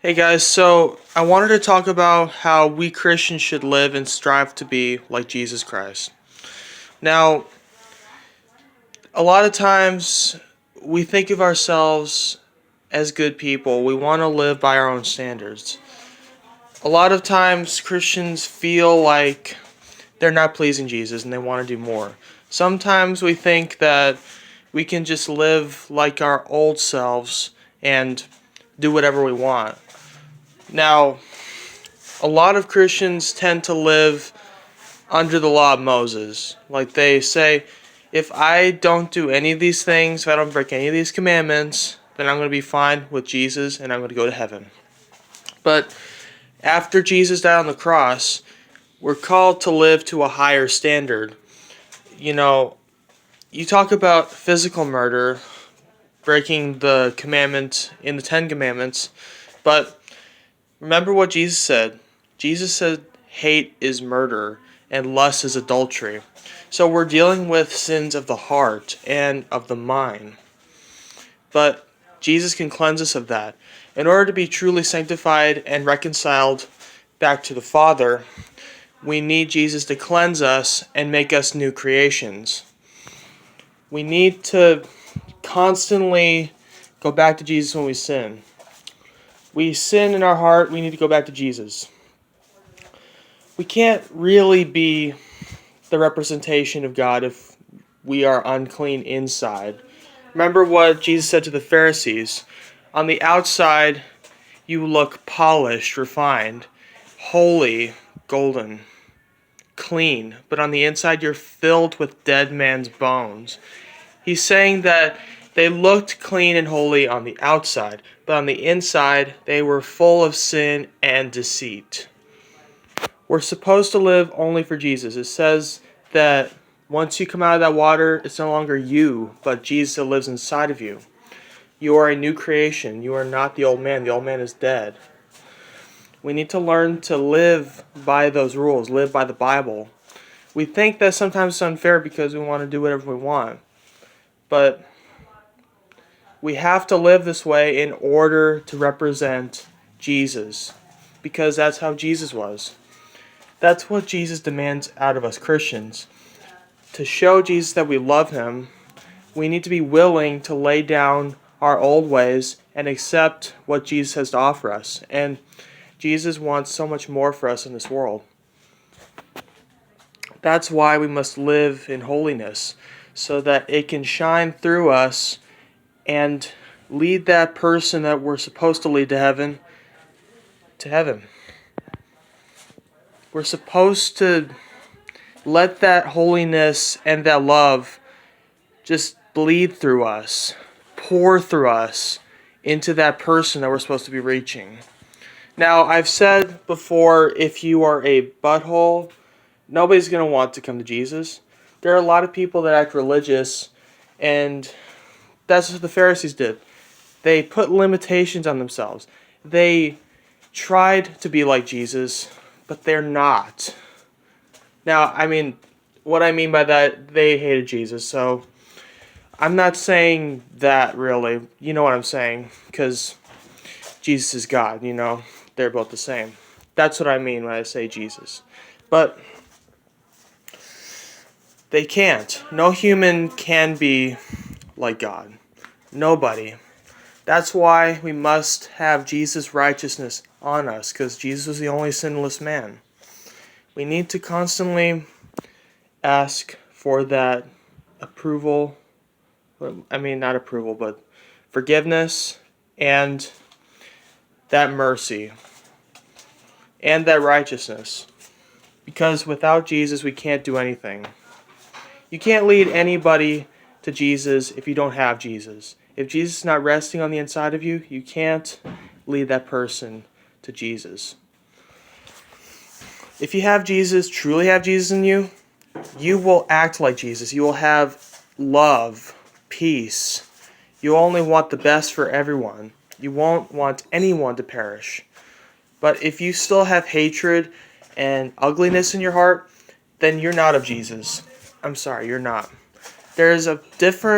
Hey guys, so I wanted to talk about how we Christians should live and strive to be like Jesus Christ. Now, a lot of times we think of ourselves as good people. We want to live by our own standards. A lot of times Christians feel like they're not pleasing Jesus and they want to do more. Sometimes we think that we can just live like our old selves and do whatever we want. Now, a lot of Christians tend to live under the law of Moses. Like they say, if I don't do any of these things, if I don't break any of these commandments, then I'm going to be fine with Jesus and I'm going to go to heaven. But after Jesus died on the cross, we're called to live to a higher standard. You know, you talk about physical murder, breaking the commandment in the Ten Commandments, but remember what Jesus said. Jesus said hate is murder and lust is adultery. So we're dealing with sins of the heart and of the mind. But Jesus can cleanse us of that. In order to be truly sanctified and reconciled back to the Father, we need Jesus to cleanse us and make us new creations. We need to constantly go back to Jesus when we sin. We sin in our heart, we need to go back to Jesus. We can't really be the representation of God if we are unclean inside. Remember what Jesus said to the Pharisees. On the outside, you look polished, refined, holy, golden, clean, but on the inside, you're filled with dead man's bones. He's saying that they looked clean and holy on the outside, but on the inside, they were full of sin and deceit. We're supposed to live only for Jesus. It says that once you come out of that water, it's no longer you, but Jesus that lives inside of you. You are a new creation. You are not the old man. The old man is dead. We need to learn to live by those rules, live by the Bible. We think that sometimes it's unfair because we want to do whatever we want. But we have to live this way in order to represent Jesus, because that's how Jesus was. That's what Jesus demands out of us Christians. To show Jesus that we love Him, we need to be willing to lay down our old ways and accept what Jesus has to offer us. And Jesus wants so much more for us in this world. That's why we must live in holiness, so that it can shine through us and lead that person that we're supposed to lead to heaven. We're supposed to let that holiness and that love just bleed through us, pour through us into that person that we're supposed to be reaching. Now, I've said before, if you are a butthole, nobody's going to want to come to Jesus. There are a lot of people that act religious, and that's what the Pharisees did. They put limitations on themselves. They tried to be like Jesus, but they're not. Now, what I mean by that, they hated Jesus, so I'm not saying that really. You know what I'm saying, because Jesus is God, they're both the same. That's what I mean when I say Jesus. But they can't. No human can be like God. Nobody. That's why we must have Jesus' righteousness on us, because Jesus was the only sinless man. We need to constantly ask for that approval, not approval, but forgiveness and that mercy and that righteousness. Because without Jesus, we can't do anything. You can't lead anybody to Jesus if you don't have Jesus. If Jesus is not resting on the inside of you, you can't lead that person to Jesus. If you have Jesus, truly have Jesus in you, you will act like Jesus. You will have love, peace. You only want the best for everyone. You won't want anyone to perish. But if you still have hatred and ugliness in your heart, then you're not of Jesus. I'm sorry, you're not. There is a difference